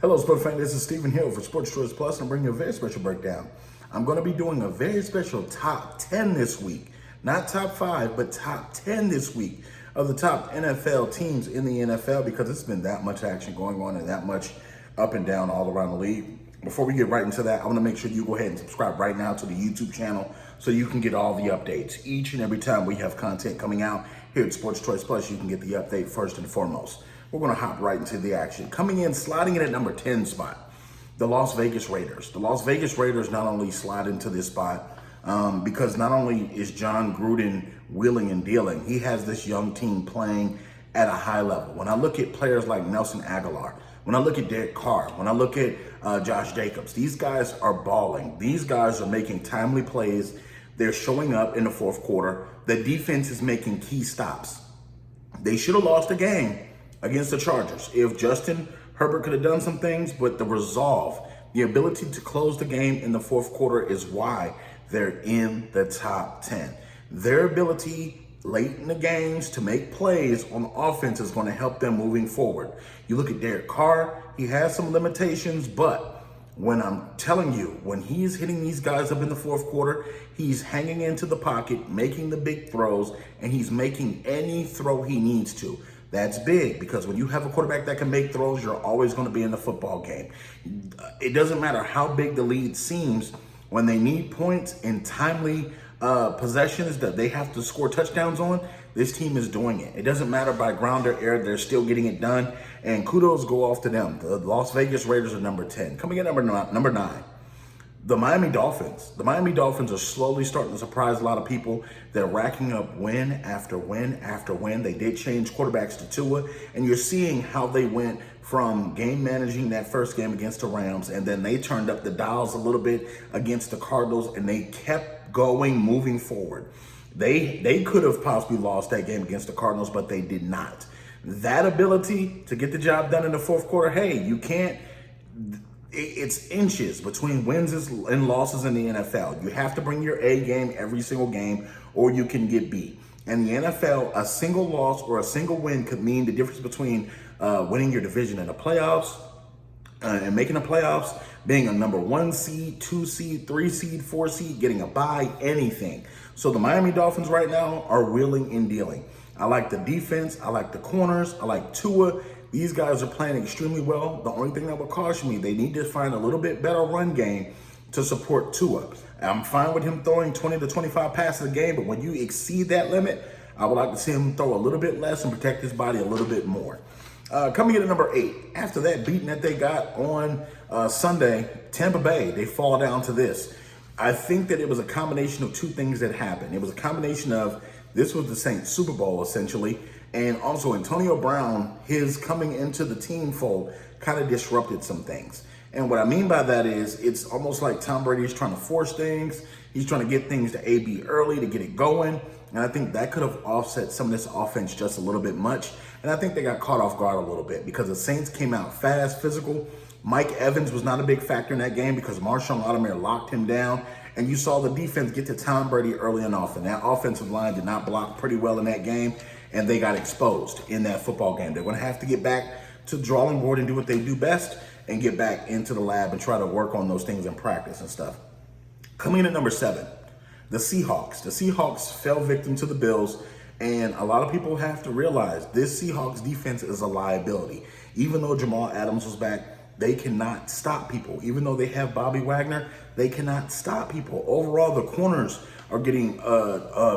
Hello, sports fan. This is Stephen Hill for Sports Choice Plus, and I'm bringing you a very special breakdown. I'm going to be doing a very special top 10 this week. Not top 5, but top 10 this week of the top NFL teams in the NFL, because it's been that much action going on and that much up and down all around the league. Before we get right into that, I want to make sure you go ahead and subscribe right now to the YouTube channel so you can get all the updates. Each and every time we have content coming out here at Sports Choice Plus, you can get the update first and foremost. We're going to hop right into the action. Coming in, sliding in at number 10 spot, the Las Vegas Raiders. The Las Vegas Raiders not only slide into this spot because not only is John Gruden wheeling and dealing, he has this young team playing at a high level. When I look at players like Nelson Aguilar, when I look at Derek Carr, when I look at Josh Jacobs, these guys are balling. These guys are making timely plays. They're showing up in the fourth quarter. The defense is making key stops. They should have lost the game against the Chargers if Justin Herbert could have done some things, but the resolve, the ability to close the game in the fourth quarter is why they're in the top 10. Their ability late in the games to make plays on offense is going to help them moving forward. You look at Derek Carr, he has some limitations, but when I'm telling you, when he's hitting these guys up in the fourth quarter, he's hanging into the pocket, making the big throws, and he's making any throw he needs to. That's big, because when you have a quarterback that can make throws, you're always going to be in the football game. It doesn't matter how big the lead seems. When they need points in timely possessions that they have to score touchdowns on, this team is doing it. It doesn't matter by ground or air, they're still getting it done, and kudos go off to them. The Las Vegas Raiders are number 10. Coming in number 9, the Miami Dolphins. The Miami Dolphins are slowly starting to surprise a lot of people. They're racking up win after win after win. They did change quarterbacks to Tua, and you're seeing how they went from game managing that first game against the Rams, and then they turned up the dials a little bit against the Cardinals, and they kept going, moving forward. They could have possibly lost that game against the Cardinals, but they did not. That ability to get the job done in the fourth quarter, hey, you can't. It's inches between wins and losses in the NFL. You have to bring your A game every single game, or you can get beat. In the NFL, a single loss or a single win could mean the difference between winning your division in the playoffs and making the playoffs, being a number 1 seed, 2 seed, 3 seed, 4 seed, getting a bye, anything. So the Miami Dolphins right now are wheeling and dealing. I like the defense. I like the corners. I like Tua. These guys are playing extremely well. The only thing that would caution me, they need to find a little bit better run game to support Tua. I'm fine with him throwing 20 to 25 passes a game, but when you exceed that limit, I would like to see him throw a little bit less and protect his body a little bit more. Coming in at number 8, after that beating that they got on Sunday, Tampa Bay, they fall down to this. I think that it was a combination of two things that happened. It was a combination of, this was the Saints Super Bowl essentially, and also Antonio Brown, his coming into the team fold kind of disrupted some things. And what I mean by that is, it's almost like Tom Brady is trying to force things. He's trying to get things to AB early to get it going. And I think that could have offset some of this offense just a little bit much. And I think they got caught off guard a little bit because the Saints came out fast, physical. Mike Evans was not a big factor in that game because Marshawn Lattimore locked him down. And you saw the defense get to Tom Brady early enough. And that offensive line did not block pretty well in that game. And they got exposed in that football game. They're going to have to get back to the drawing board and do what they do best and get back into the lab and try to work on those things in practice and stuff. Coming in at number 7, the Seahawks. The Seahawks fell victim to the Bills, and a lot of people have to realize this Seahawks defense is a liability. Even though Jamal Adams was back, they cannot stop people. Even though they have Bobby Wagner, they cannot stop people. Overall, the corners are getting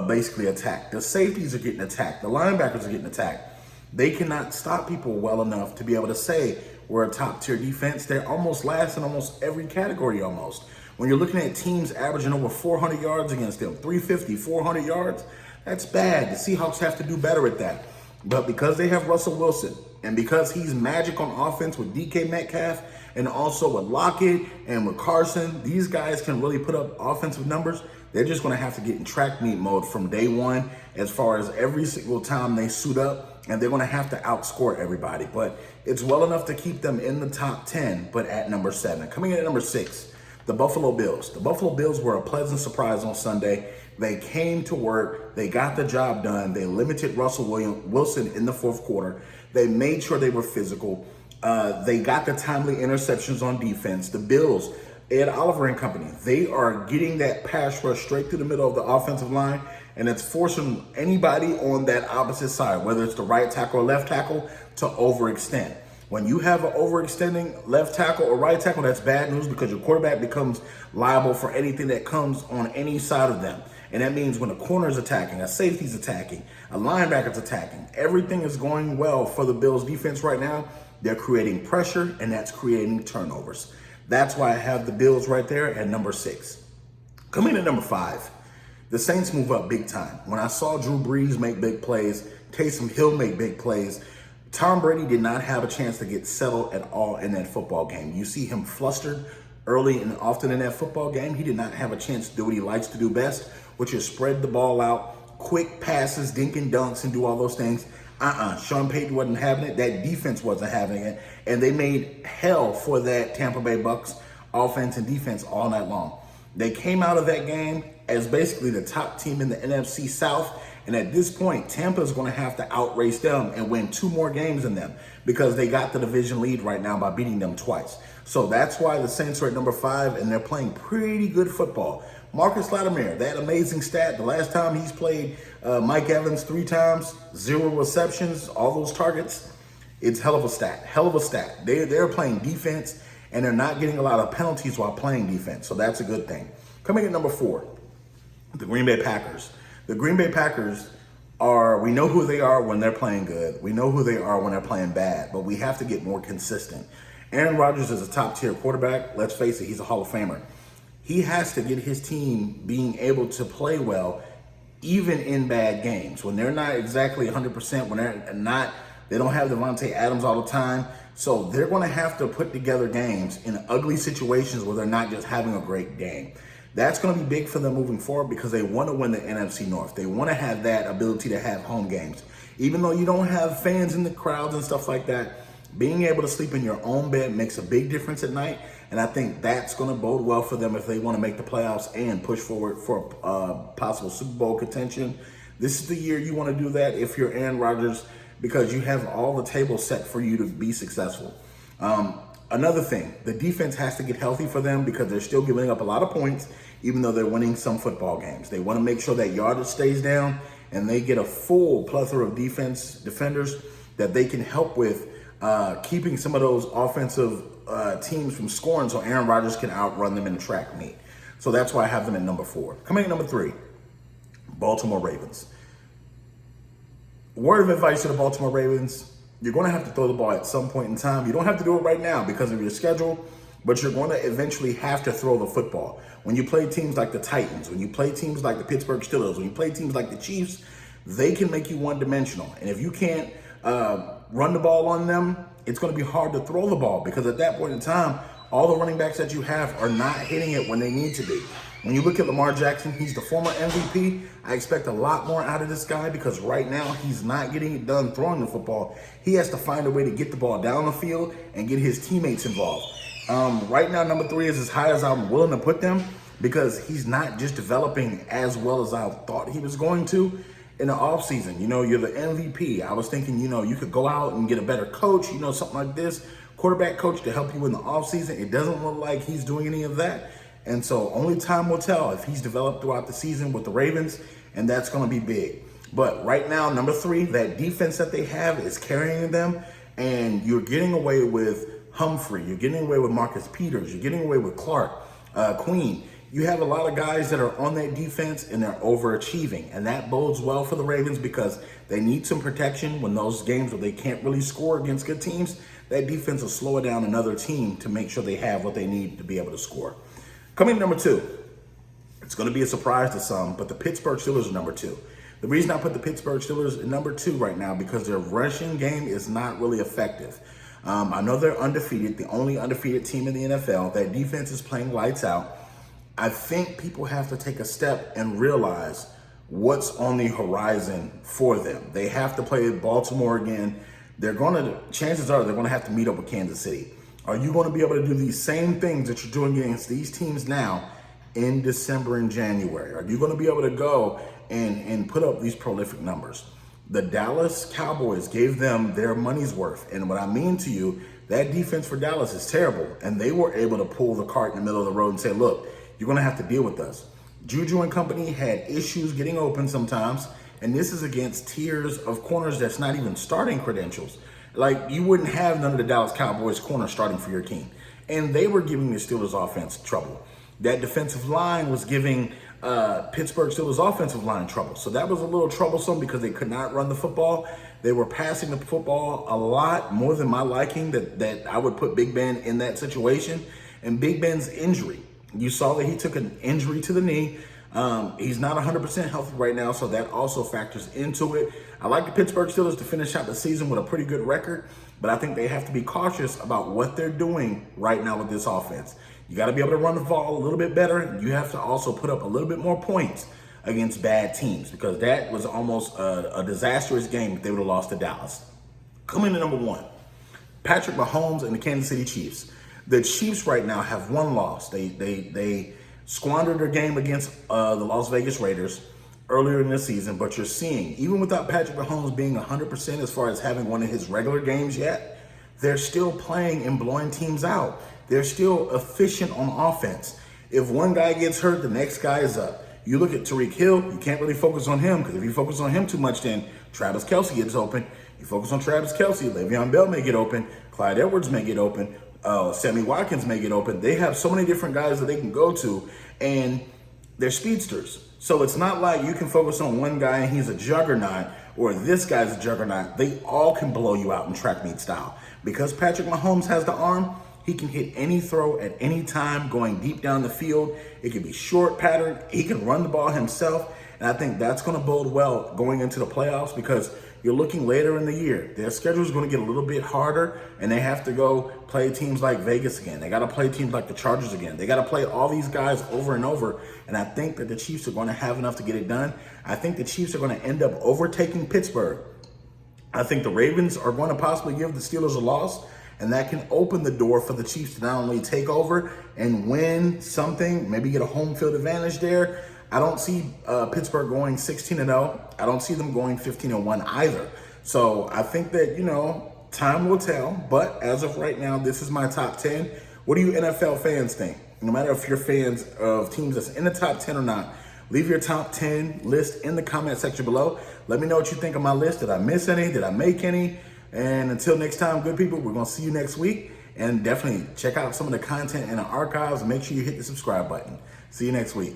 basically attacked. The safeties are getting attacked. The linebackers are getting attacked. They cannot stop people well enough to be able to say we're a top-tier defense. They're almost last in almost every category almost. When you're looking at teams averaging over 400 yards against them, 350, 400 yards, that's bad. The Seahawks have to do better at that. But because they have Russell Wilson, and because he's magic on offense with DK Metcalf, and also with Lockett and with Carson, these guys can really put up offensive numbers. They're just going to have to get in track meet mode from day one as far as every single time they suit up, and they're going to have to outscore everybody. But it's well enough to keep them in the top 10, but at number 7. Coming in at number 6, the Buffalo Bills. The Buffalo Bills were a pleasant surprise on Sunday. They came to work. They got the job done. They limited Russell Wilson in the fourth quarter. They made sure they were physical. They got the timely interceptions on defense. The Bills, Ed Oliver and company, they are getting that pass rush straight through the middle of the offensive line, and it's forcing anybody on that opposite side, whether it's the right tackle or left tackle, to overextend. When you have an overextending left tackle or right tackle, that's bad news because your quarterback becomes liable for anything that comes on any side of them. And that means when a corner is attacking, a safety's attacking, a linebacker's attacking, everything is going well for the Bills defense right now. They're creating pressure, and that's creating turnovers. That's why I have the Bills right there at number 6. Coming in at number 5, the Saints move up big time. When I saw Drew Brees make big plays, Taysom Hill make big plays, Tom Brady did not have a chance to get settled at all in that football game. You see him flustered early and often in that football game. He did not have a chance to do what he likes to do best, which is spread the ball out, quick passes, dink and dunks, and do all those things. Sean Payton wasn't having it. That defense wasn't having it. And they made hell for that Tampa Bay Bucks offense and defense all night long. They came out of that game as basically the top team in the NFC South. And at this point, Tampa is going to have to outrace them and win 2 more games than them because they got the division lead right now by beating them twice. So that's why the Saints are at number 5, and they're playing pretty good football. Marcus Latimer, that amazing stat, the last time he's played Mike Evans 3 times, 0 receptions, all those targets, it's hell of a stat. They're playing defense, and they're not getting a lot of penalties while playing defense, so that's a good thing. Coming at number 4, the Green Bay Packers. The Green Bay Packers we know who they are when they're playing good. We know who they are when they're playing bad, but we have to get more consistent. Aaron Rodgers is a top-tier quarterback. Let's face it, he's a Hall of Famer. He has to get his team being able to play well, even in bad games. When they're not exactly 100%, when they don't have Devontae Adams all the time. So they're going to have to put together games in ugly situations where they're not just having a great game. That's going to be big for them moving forward because they want to win the NFC North. They want to have that ability to have home games. Even though you don't have fans in the crowds and stuff like that, being able to sleep in your own bed makes a big difference at night. And I think that's going to bode well for them if they want to make the playoffs and push forward for possible Super Bowl contention. This is the year you want to do that if you're Aaron Rodgers because you have all the tables set for you to be successful. Another thing, the defense has to get healthy for them because they're still giving up a lot of points, even though they're winning some football games. They want to make sure that yardage stays down and they get a full plethora of defenders that they can help with keeping some of those offensive teams from scoring so Aaron Rodgers can outrun them in the track meet. So that's why I have them at number 4. Coming at number 3, Baltimore Ravens. Word of advice to the Baltimore Ravens, you're going to have to throw the ball at some point in time. You don't have to do it right now because of your schedule, but you're going to eventually have to throw the football. When you play teams like the Titans, when you play teams like the Pittsburgh Steelers, when you play teams like the Chiefs, they can make you one-dimensional. And if you can't run the ball on them, it's going to be hard to throw the ball because at that point in time, all the running backs that you have are not hitting it when they need to be. When you look at Lamar Jackson, he's the former MVP. I expect a lot more out of this guy because right now he's not getting it done throwing the football. He has to find a way to get the ball down the field and get his teammates involved. Right now, number 3 is as high as I'm willing to put them because he's not just developing as well as I thought he was going to in the offseason. You know, you're the MVP. I was thinking, you could go out and get a better coach, something like this, quarterback coach to help you in the offseason. It doesn't look like he's doing any of that. And so only time will tell if he's developed throughout the season with the Ravens, and that's going to be big. But right now, number 3, that defense that they have is carrying them, and you're getting away with Humphrey. You're getting away with Marcus Peters. You're getting away with Clark, Queen. You have a lot of guys that are on that defense, and they're overachieving. And that bodes well for the Ravens because they need some protection when those games where they can't really score against good teams. That defense will slow down another team to make sure they have what they need to be able to score. Coming number 2, it's going to be a surprise to some, but the Pittsburgh Steelers are number 2. The reason I put the Pittsburgh Steelers at number 2 right now because their rushing game is not really effective. I know they're undefeated, the only undefeated team in the NFL. Their defense is playing lights out. I think people have to take a step and realize what's on the horizon for them. They have to play Baltimore again. Chances are they're going to have to meet up with Kansas City. Are you going to be able to do these same things that you're doing against these teams now in December and January? Are you going to be able to go and put up these prolific numbers? The Dallas Cowboys gave them their money's worth. And what I mean to you, that defense for Dallas is terrible. And they were able to pull the cart in the middle of the road and say, look, you're going to have to deal with us. Juju and company had issues getting open sometimes. And this is against tiers of corners that's not even starting credentials. Like, you wouldn't have none of the Dallas Cowboys corners starting for your team. And they were giving the Steelers offense trouble. That defensive line was giving Pittsburgh Steelers offensive line trouble. So that was a little troublesome because they could not run the football. They were passing the football a lot more than my liking, that I would put Big Ben in that situation. And Big Ben's injury, you saw that he took an injury to the knee. He's not 100% healthy right now, so that also factors into it. I like the Pittsburgh Steelers to finish out the season with a pretty good record, but I think they have to be cautious about what they're doing right now with this offense. You got to be able to run the ball a little bit better. You have to also put up a little bit more points against bad teams, because that was almost a disastrous game if they would have lost to Dallas. Coming to number one, Patrick Mahomes and the Kansas City Chiefs. The Chiefs right now have one loss. They squandered their game against the Las Vegas Raiders earlier in the season, but you're seeing, even without Patrick Mahomes being 100% as far as having one of his regular games yet, they're still playing and blowing teams out. They're still efficient on offense. If one guy gets hurt, the next guy is up. You look at Tyreek Hill, you can't really focus on him, because if you focus on him too much, then Travis Kelce gets open. You focus on Travis Kelce, Le'Veon Bell may get open, Clyde Edwards may get open, Sammy Watkins may get open. They have so many different guys that they can go to, and they're speedsters. So it's not like you can focus on one guy and he's a juggernaut, or this guy's a juggernaut. They all can blow you out in track meet style. Because Patrick Mahomes has the arm, he can hit any throw at any time going deep down the field. It can be short pattern. He can run the ball himself. And I think that's going to bode well going into the playoffs, because you're looking later in the year. Their schedule is going to get a little bit harder, and they have to go play teams like Vegas again. They got to play teams like the Chargers again. They got to play all these guys over and over, and I think that the Chiefs are going to have enough to get it done. I think the Chiefs are going to end up overtaking Pittsburgh. I think the Ravens are going to possibly give the Steelers a loss, and that can open the door for the Chiefs to not only take over and win something, maybe get a home field advantage there. I don't see Pittsburgh going 16-0. I don't see them going 15-1 either. So I think that, time will tell. But as of right now, this is my top 10. What do you NFL fans think? No matter if you're fans of teams that's in the top 10 or not, leave your top 10 list in the comment section below. Let me know what you think of my list. Did I miss any? Did I make any? And until next time, good people, we're going to see you next week. And definitely check out some of the content in the archives, and make sure you hit the subscribe button. See you next week.